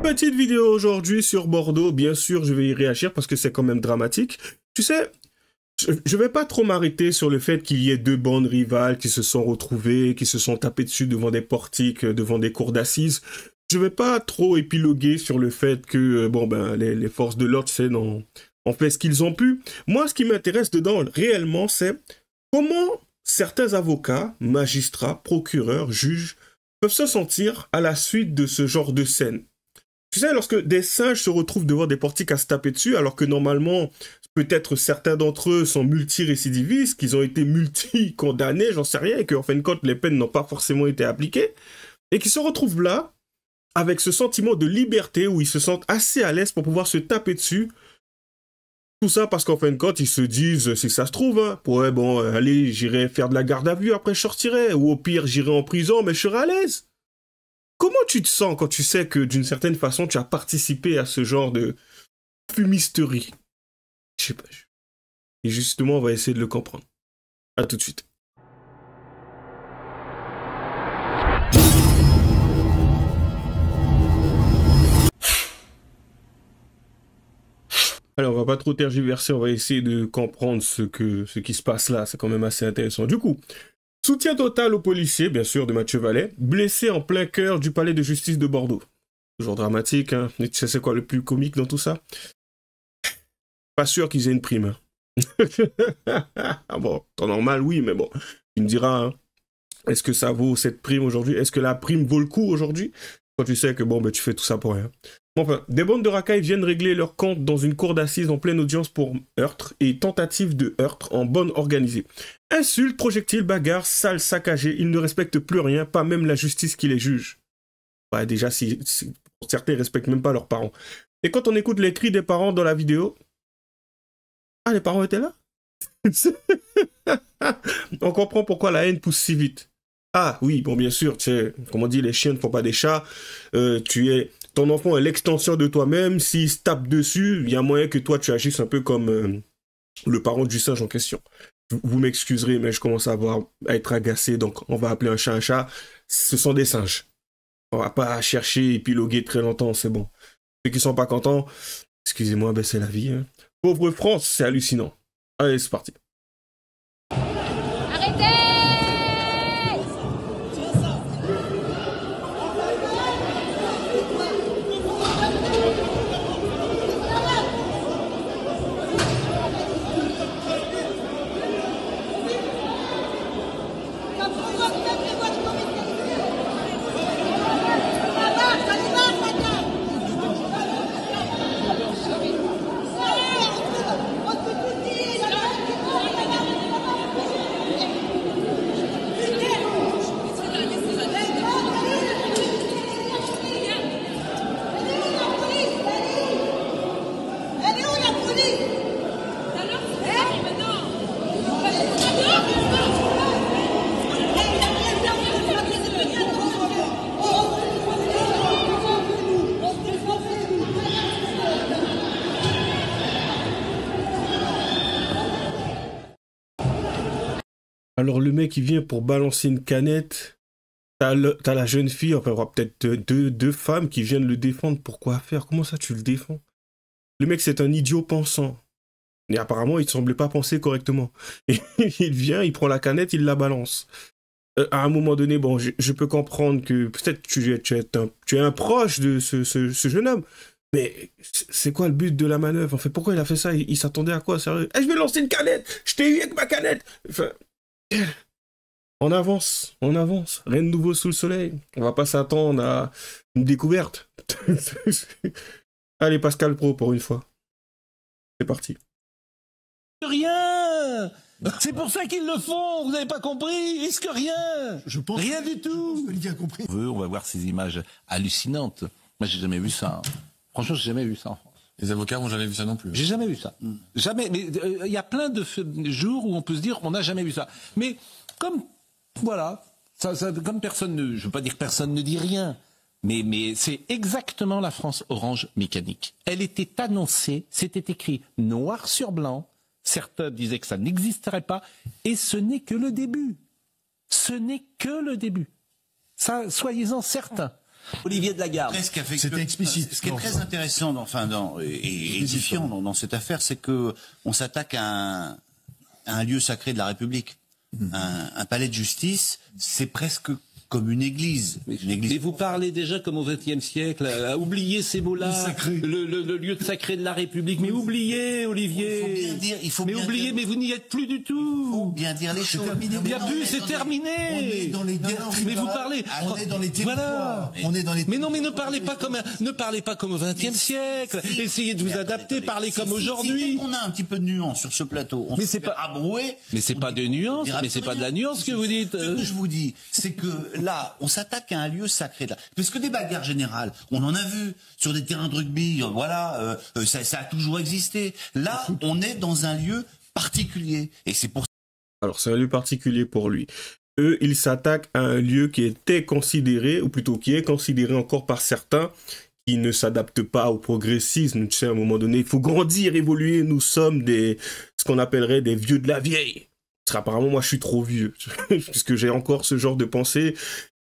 Petite vidéo aujourd'hui sur Bordeaux. Bien sûr, je vais y réagir parce que c'est quand même dramatique. Tu sais, je vais pas trop m'arrêter sur le fait qu'il y ait deux bandes rivales qui se sont retrouvées, qui se sont tapées dessus devant des portiques, devant des cours d'assises. Je vais pas trop épiloguer sur le fait que, les forces de l'ordre, tu sais, ont fait ce qu'ils ont pu. Moi, ce qui m'intéresse dedans, réellement, c'est comment certains avocats, magistrats, procureurs, juges, peuvent se sentir à la suite de ce genre de scène. Tu sais, lorsque des singes se retrouvent devant des portiques à se taper dessus, alors que normalement, peut-être certains d'entre eux sont multirécidivistes, qu'ils ont été multi-condamnés, j'en sais rien, et qu'en fin de compte, les peines n'ont pas forcément été appliquées, et qui se retrouvent là, avec ce sentiment de liberté, où ils se sentent assez à l'aise pour pouvoir se taper dessus. Tout ça parce qu'en fin de compte, ils se disent, si ça se trouve, hein, ouais, bon, allez, j'irai faire de la garde à vue, après je sortirai, ou au pire, j'irai en prison, mais je serai à l'aise. Comment tu te sens quand tu sais que, d'une certaine façon, tu as participé à ce genre de fumisterie? Je sais pas. Et justement, on va essayer de le comprendre. À tout de suite. Alors, on va pas trop tergiverser, on va essayer de comprendre ce qui se passe là. C'est quand même assez intéressant. Du coup, soutien total aux policiers, bien sûr, de Mathieu Vallet, blessé en plein cœur du palais de justice de Bordeaux. Toujours dramatique, hein. Et tu sais c'est quoi le plus comique dans tout ça? Pas sûr qu'ils aient une prime. Ah bon, temps normal, oui, mais bon. Tu me diras, hein, est-ce que ça vaut cette prime aujourd'hui? Est-ce que la prime vaut le coup aujourd'hui? Quand tu sais que, tu fais tout ça pour rien. Enfin, des bandes de racailles viennent régler leur compte dans une cour d'assises en pleine audience pour meurtre et tentative de heurtre en bonne organisée. Insultes, projectiles, bagarres, salles saccagées, ils ne respectent plus rien, pas même la justice qui les juge. Ouais, déjà, certains ne respectent même pas leurs parents. Et quand on écoute les cris des parents dans la vidéo... Ah, les parents étaient là? On comprend pourquoi la haine pousse si vite. Ah oui, bon bien sûr, tu sais, comme on dit, les chiens ne font pas des chats. Ton enfant est l'extension de toi-même. S'il se tape dessus, il y a moyen que toi tu agisses un peu comme le parent du singe en question. Vous m'excuserez, mais je commence à être agacé, donc on va appeler un chat un chat. Ce sont des singes. On va pas chercher, épiloguer très longtemps, c'est bon. Ceux qui sont pas contents, excusez-moi, c'est la vie. Hein. Pauvre France, c'est hallucinant. Allez, c'est parti. Alors le mec il vient pour balancer une canette, t'as la jeune fille, enfin peut-être deux femmes qui viennent le défendre. Pourquoi faire? Comment ça tu le défends? Le mec c'est un idiot pensant. Et apparemment il semblait pas penser correctement. Et il vient, il prend la canette, il la balance. À un moment donné, bon je peux comprendre que peut-être tu es un proche de ce jeune homme. Mais c'est quoi le but de la manœuvre? En fait, pourquoi il a fait ça? Il s'attendait à quoi? Sérieux? Je vais lancer une canette! Je t'ai eu avec ma canette! Enfin... On avance, rien de nouveau sous le soleil. On va pas s'attendre à une découverte. Allez, Pascal Pro pour une fois. C'est parti. Rien. C'est pour ça qu'ils le font, vous n'avez pas compris? Est-ce que rien? Je pense rien du tout. Olivier a compris. On va voir ces images hallucinantes. Moi, j'ai jamais vu ça. Franchement, j'ai jamais vu ça en France. Les avocats n'ont jamais vu ça non plus. J'ai jamais vu ça. Jamais. Mais il y a plein de jours où on peut se dire on n'a jamais vu ça. Mais comme voilà, comme personne ne, je veux pas dire que personne ne dit rien, mais c'est exactement la France orange mécanique. Elle était annoncée, c'était écrit noir sur blanc. Certains disaient que ça n'existerait pas, et ce n'est que le début. Ce n'est que le début. Ça, soyez-en certains. Olivier de Lagarde. C'était explicite. Ce qui est très intéressant et édifiant dans cette affaire, c'est que on s'attaque à un lieu sacré de la République. Un palais de justice, c'est presque comme une église. Mais vous parlez déjà comme au XXe siècle. Oubliez ces mots-là. Le lieu de sacré de la République. Mais oubliez, Olivier. Mais vous n'y êtes plus du tout. Il faut bien dire les choses. Il n'y a plus, c'est terminé. On est dans les mais vous parlez. On est dans les territoires. Voilà. Mais non, mais ne parlez pas comme au XXe siècle. Essayez de vous adapter, parlez comme aujourd'hui. On a un petit peu de nuance sur ce plateau. Mais c'est pas abroué. Mais c'est pas de nuance. Mais c'est pas de la nuance que vous dites. Ce que je vous dis, c'est que là, on s'attaque à un lieu sacré. Parce que des bagarres générales, on en a vu sur des terrains de rugby, voilà, ça a toujours existé. Là, on est dans un lieu particulier. Et c'est pour ça. Alors, c'est un lieu particulier pour lui. Eux, ils s'attaquent à un lieu qui était considéré, ou plutôt qui est considéré encore par certains, qui ne s'adaptent pas au progressisme. Tu sais, à un moment donné, il faut grandir, évoluer. Nous sommes ce qu'on appellerait des vieux de la vieille. Parce qu'apparemment, moi, je suis trop vieux, puisque j'ai encore ce genre de pensée.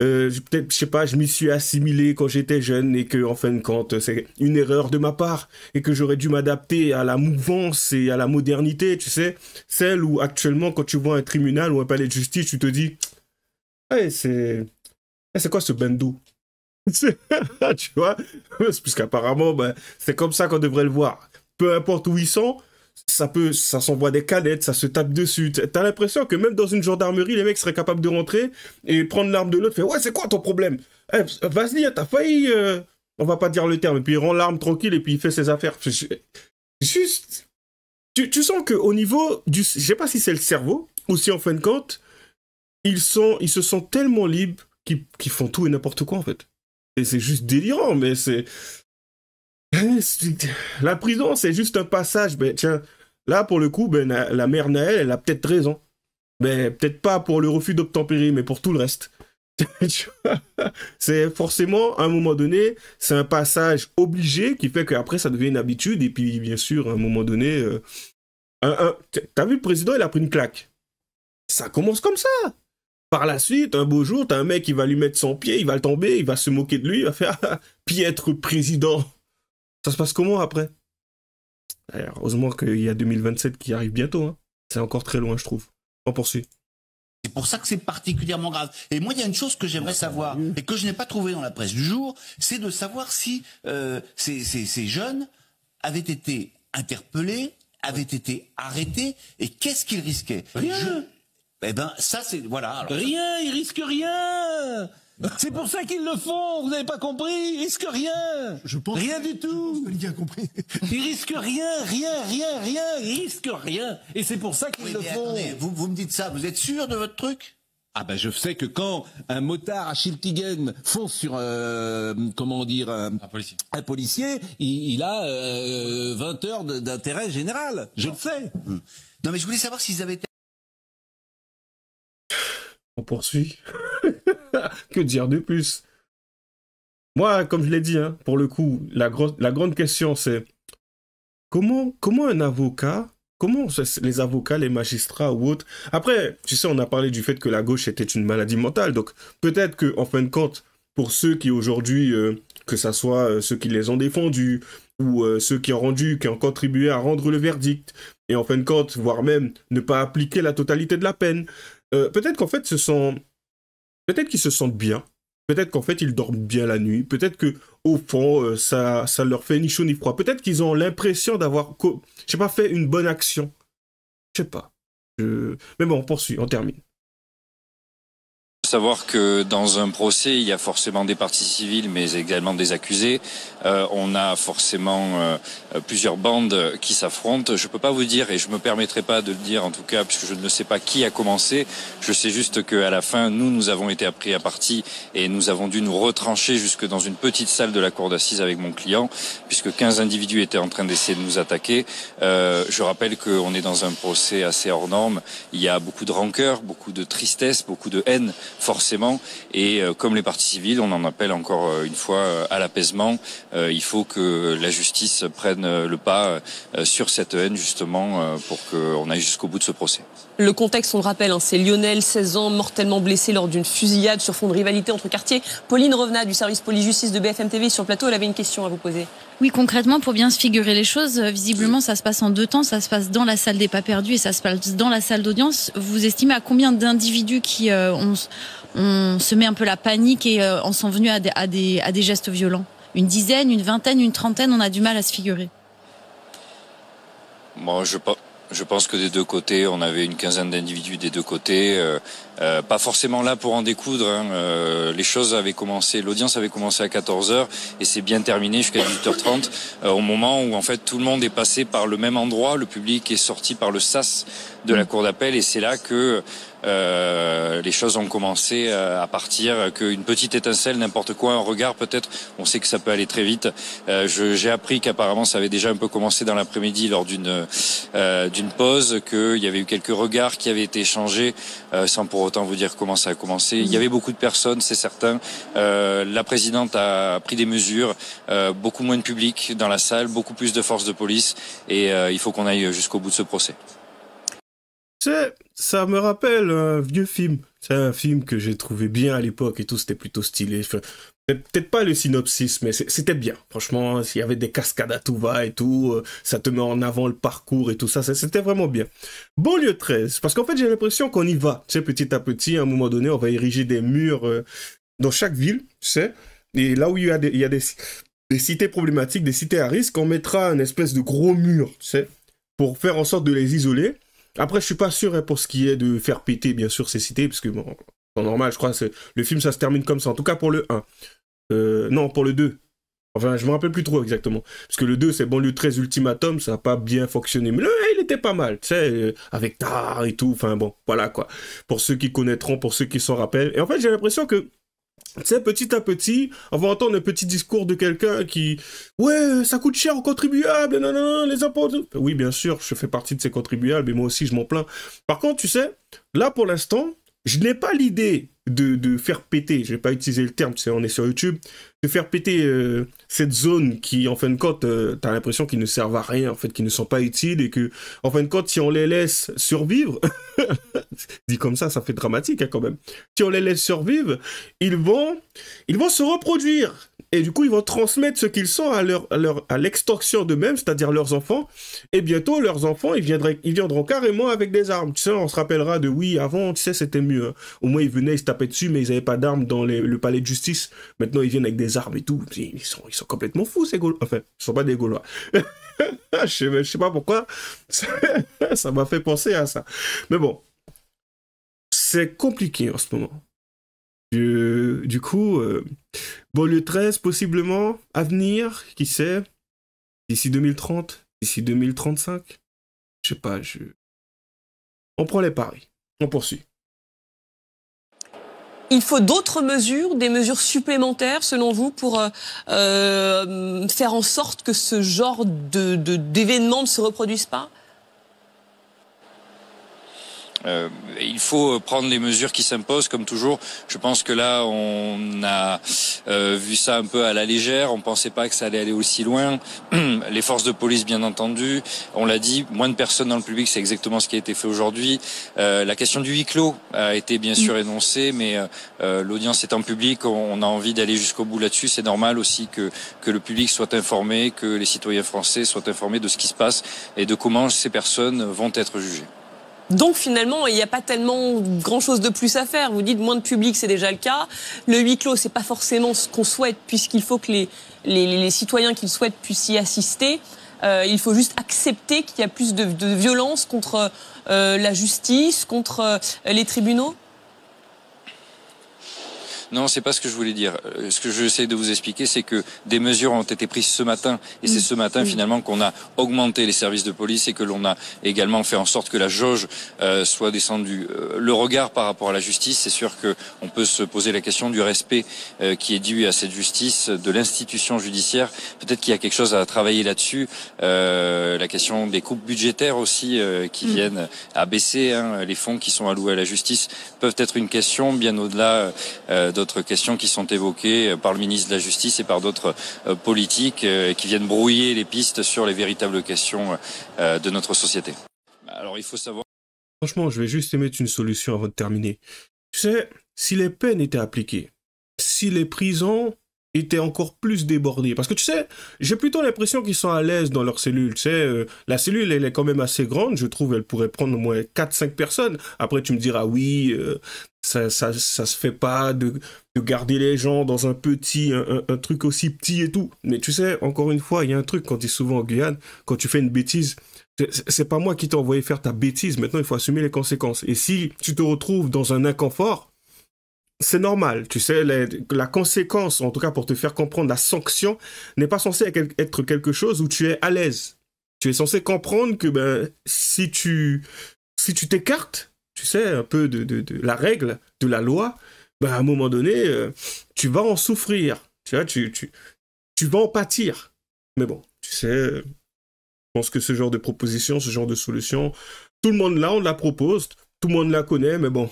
Peut-être, je sais pas, je m'y suis assimilé quand j'étais jeune et que, en fin de compte, c'est une erreur de ma part et que j'aurais dû m'adapter à la mouvance et à la modernité, tu sais. Celle où, actuellement, quand tu vois un tribunal ou un palais de justice, tu te dis, hey, c'est quoi ce bendo? Tu vois? Puisqu'apparemment, ben, c'est comme ça qu'on devrait le voir. Peu importe où ils sont, ça s'envoie des canettes, ça se tape dessus. T'as l'impression que même dans une gendarmerie, les mecs seraient capables de rentrer et prendre l'arme de l'autre, faire ouais, c'est quoi ton problème? Vas-y, t'as failli, on va pas dire le terme, et puis il rend l'arme tranquille et puis il fait ses affaires. Juste, tu sens qu'au niveau du, je sais pas si c'est le cerveau ou si en fin de compte, ils se sentent tellement libres qu'ils font tout et n'importe quoi en fait. Et c'est juste délirant, mais c'est... La prison, c'est juste un passage. Ben, tiens, là, pour le coup, ben, la mère Naël, elle a peut-être raison. Ben, peut-être pas pour le refus d'obtempérer, mais pour tout le reste. C'est forcément, à un moment donné, c'est un passage obligé qui fait qu'après, ça devient une habitude. Et puis, bien sûr, à un moment donné... T'as vu, le président, il a pris une claque. Ça commence comme ça. Par la suite, un beau jour, t'as un mec qui va lui mettre son pied, il va le tomber, il va se moquer de lui, il va faire « Piètre président ». Ça se passe comment après? Alors, heureusement qu'il y a 2027 qui arrive bientôt. Hein. C'est encore très loin, je trouve. On poursuit. C'est pour ça que c'est particulièrement grave. Et moi, il y a une chose que j'aimerais savoir, et que je n'ai pas trouvé dans la presse du jour, c'est de savoir si ces jeunes avaient été interpellés, avaient été arrêtés, et qu'est-ce qu'ils risquaient? Rien. Eh ben, ça, c'est... Voilà. Alors, rien, ils risquent rien. C'est pour ça qu'ils le font, vous n'avez pas compris? Ils risquent rien. Je pense rien du tout. Olivier a compris. Ils risquent rien. Ils risquent rien. Et c'est pour ça qu'ils le font. Attendez, vous me dites ça, vous êtes sûr de votre truc? Ah ben je sais que quand un motard à Schiltigheim fonce sur comment dire un policier, il a 20 heures d'intérêt général. Je le sais. Non mais je voulais savoir s'ils avaient été... On poursuit. Que dire de plus? Moi, comme je l'ai dit, hein, pour le coup, la grande question, c'est comment un avocat, comment les avocats, les magistrats ou autres... Après, tu sais, on a parlé du fait que la gauche était une maladie mentale, donc peut-être que, en fin de compte, pour ceux qui aujourd'hui, que ça soit ceux qui les ont défendus, ou ceux qui ont contribué à rendre le verdict, et en fin de compte, voire même ne pas appliquer la totalité de la peine, peut-être qu'en fait, peut-être qu'ils se sentent bien. Peut-être qu'en fait, ils dorment bien la nuit. Peut-être que au fond, ça leur fait ni chaud ni froid. Peut-être qu'ils ont l'impression d'avoir, je sais pas, fait une bonne action. Je sais pas. Mais bon, on poursuit, on termine. Savoir que dans un procès, il y a forcément des parties civiles, mais également des accusés. On a forcément plusieurs bandes qui s'affrontent. Je peux pas vous dire, et je me permettrai pas de le dire en tout cas, puisque je ne sais pas qui a commencé. Je sais juste qu'à la fin, nous avons été pris à partie et nous avons dû nous retrancher jusque dans une petite salle de la cour d'assises avec mon client, puisque 15 individus étaient en train d'essayer de nous attaquer. Je rappelle qu'on est dans un procès assez hors norme. Il y a beaucoup de rancœur, beaucoup de tristesse, beaucoup de haine forcément. Et comme les parties civiles, on en appelle encore une fois à l'apaisement. Il faut que la justice prenne le pas sur cette haine justement pour qu'on aille jusqu'au bout de ce procès. Le contexte, on le rappelle, c'est Lionel, 16 ans, mortellement blessé lors d'une fusillade sur fond de rivalité entre quartiers. Pauline Revenat du service police-justice de BFM TV sur le plateau, elle avait une question à vous poser. Oui, concrètement, pour bien se figurer les choses, visiblement, ça se passe en 2 temps. Ça se passe dans la salle des pas perdus et ça se passe dans la salle d'audience. Vous estimez à combien d'individus qui on se met un peu la panique et en sont venus à des gestes violents? Une dizaine, une vingtaine, une trentaine, on a du mal à se figurer. Moi, je pense que des deux côtés, on avait une quinzaine d'individus des deux côtés. Pas forcément là pour en découdre. Les choses avaient commencé, l'audience avait commencé à 14h et c'est bien terminé jusqu'à 18h30. Au moment où en fait tout le monde est passé par le même endroit, le public est sorti par le sas de la cour d'appel et c'est là que les choses ont commencé à partir, qu'une petite étincelle, n'importe quoi, un regard peut-être, on sait que ça peut aller très vite. J'ai appris qu'apparemment ça avait déjà un peu commencé dans l'après-midi lors d'une pause, qu'il y avait eu quelques regards qui avaient été échangés, sans pour autant vous dire comment ça a commencé. Il y avait beaucoup de personnes, c'est certain. La présidente a pris des mesures, beaucoup moins de public dans la salle, beaucoup plus de forces de police et il faut qu'on aille jusqu'au bout de ce procès. Ça me rappelle un vieux film. C'est un film que j'ai trouvé bien à l'époque et tout, c'était plutôt stylé. Enfin, peut-être pas le synopsis, mais c'était bien. Franchement, il y avait des cascades à tout va et tout, ça te met en avant le parcours et tout ça, c'était vraiment bien. Banlieue 13, parce qu'en fait j'ai l'impression qu'on y va. Tu sais, petit à petit, à un moment donné, on va ériger des murs dans chaque ville, tu sais. Et là où il y a des cités problématiques, des cités à risque, on mettra une espèce de gros mur, tu sais, pour faire en sorte de les isoler. Après, je suis pas sûr pour ce qui est de faire péter, bien sûr, ces cités, parce que, bon, en normal, je crois que le film, ça se termine comme ça. En tout cas, pour le 1. Non, pour le 2. Enfin, je me rappelle plus trop exactement. Parce que le 2, c'est Banlieue 13 Ultimatum, ça a pas bien fonctionné. Mais le 1, il était pas mal, tu sais, avec Tar et tout. Enfin, bon, voilà, quoi. Pour ceux qui connaîtront, pour ceux qui s'en rappellent. Et en fait, j'ai l'impression que, tu sais, petit à petit, on va entendre un petit discours de quelqu'un qui... Ouais, ça coûte cher aux contribuables, non, les impôts... Oui, bien sûr, je fais partie de ces contribuables, et moi aussi, je m'en plains. Par contre, tu sais, là, pour l'instant, je n'ai pas l'idée de faire péter, je vais pas utiliser le terme, tu sais, on est sur YouTube, de faire péter cette zone qui, en fin de compte, t'as l'impression qu'ils ne servent à rien, en fait, qu'ils ne sont pas utiles, et que, en fin de compte, si on les laisse survivre, dit comme ça fait dramatique, hein, quand même, si on les laisse survivre, ils vont se reproduire, et du coup, ils vont transmettre ce qu'ils sont à l'extorsion d'eux-mêmes, c'est-à-dire leurs enfants, et bientôt, leurs enfants, ils viendront carrément avec des armes, tu sais, on se rappellera de, oui, avant, tu sais, c'était mieux, hein. Au moins, ils venaient, ils se tapaient dessus, mais ils n'avaient pas d'armes dans le palais de justice. Maintenant, ils viennent avec des armes et tout. Ils sont complètement fous, ces Gaulois. Enfin, ils sont pas des Gaulois. je sais pas pourquoi. Ça m'a fait penser à ça. Mais bon, c'est compliqué en ce moment. Du coup, Banlieue 13, possiblement, à venir, qui sait, d'ici 2030, d'ici 2035, je sais pas, on prend les paris. On poursuit. Il faut d'autres mesures, des mesures supplémentaires, selon vous, pour faire en sorte que ce genre d'événements ne se reproduisent pas ? Il faut prendre les mesures qui s'imposent, comme toujours. Je pense que là, on a vu ça un peu à la légère. On pensait pas que ça allait aller aussi loin. Les forces de police, bien entendu. On l'a dit, moins de personnes dans le public, c'est exactement ce qui a été fait aujourd'hui. La question du huis clos a été bien sûr énoncée, mais l'audience est en public. On a envie d'aller jusqu'au bout là-dessus. C'est normal aussi que le public soit informé, que les citoyens français soient informés de ce qui se passe et de comment ces personnes vont être jugées. Donc finalement, il n'y a pas tellement grand-chose de plus à faire. Vous dites moins de public, c'est déjà le cas. Le huis clos, c'est pas forcément ce qu'on souhaite, puisqu'il faut que les citoyens qui le souhaitent puissent y assister. Il faut juste accepter qu'il y a plus de violence contre la justice, contre les tribunaux. Non, c'est pas ce que je voulais dire. Ce que j'essaie de vous expliquer, c'est que des mesures ont été prises ce matin, et c'est ce matin finalement qu'on a augmenté les services de police et que l'on a également fait en sorte que la jauge soit descendue. Le regard par rapport à la justice, c'est sûr que on peut se poser la question du respect qui est dû à cette justice, de l'institution judiciaire. Peut-être qu'il y a quelque chose à travailler là-dessus. La question des coupes budgétaires aussi qui viennent à baisser, hein, les fonds qui sont alloués à la justice peuvent être une question, bien au-delà d'autres questions qui sont évoquées par le ministre de la Justice et par d'autres politiques qui viennent brouiller les pistes sur les véritables questions de notre société. Alors il faut savoir... Franchement, je vais juste émettre une solution avant de terminer. Tu sais, si les peines étaient appliquées, si les prisons étaient encore plus débordées, parce que tu sais, j'ai plutôt l'impression qu'ils sont à l'aise dans leur cellule, tu sais, la cellule, elle est quand même assez grande, je trouve, elle pourrait prendre au moins 4-5 personnes. Après, tu me diras, oui, ça se fait pas de garder les gens dans un truc aussi petit et tout. Mais tu sais, encore une fois, il y a un truc, quand tu es souvent en Guyane, quand tu fais une bêtise, c'est pas moi qui t'ai envoyé faire ta bêtise, maintenant il faut assumer les conséquences. Et si tu te retrouves dans un inconfort, c'est normal, tu sais, la conséquence, en tout cas pour te faire comprendre, la sanction n'est pas censée être quelque chose où tu es à l'aise. Tu es censé comprendre que si tu t'écartes, tu sais, un peu de la règle, de la loi, à un moment donné, tu vas en souffrir. Tu vois, tu vas en pâtir. Mais bon, tu sais, je pense que ce genre de proposition, ce genre de solution, tout le monde là, on la propose, tout le monde la connaît, mais bon,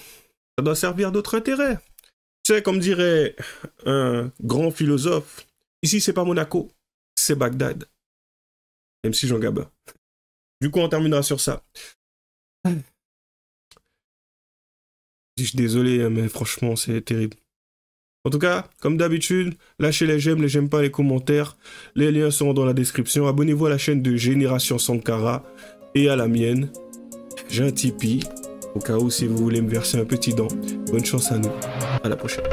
ça doit servir d'autres intérêts. Tu sais, comme dirait un grand philosophe, ici c'est pas Monaco, c'est Bagdad. MC Jean Gabin. Du coup, on terminera sur ça. Je suis désolé, mais franchement, c'est terrible. En tout cas, comme d'habitude, lâchez les j'aime pas, les commentaires. Les liens seront dans la description. Abonnez-vous à la chaîne de Génération Sankara et à la mienne. J'ai un Tipeee, au cas où si vous voulez me verser un petit don. Bonne chance à nous. À la prochaine.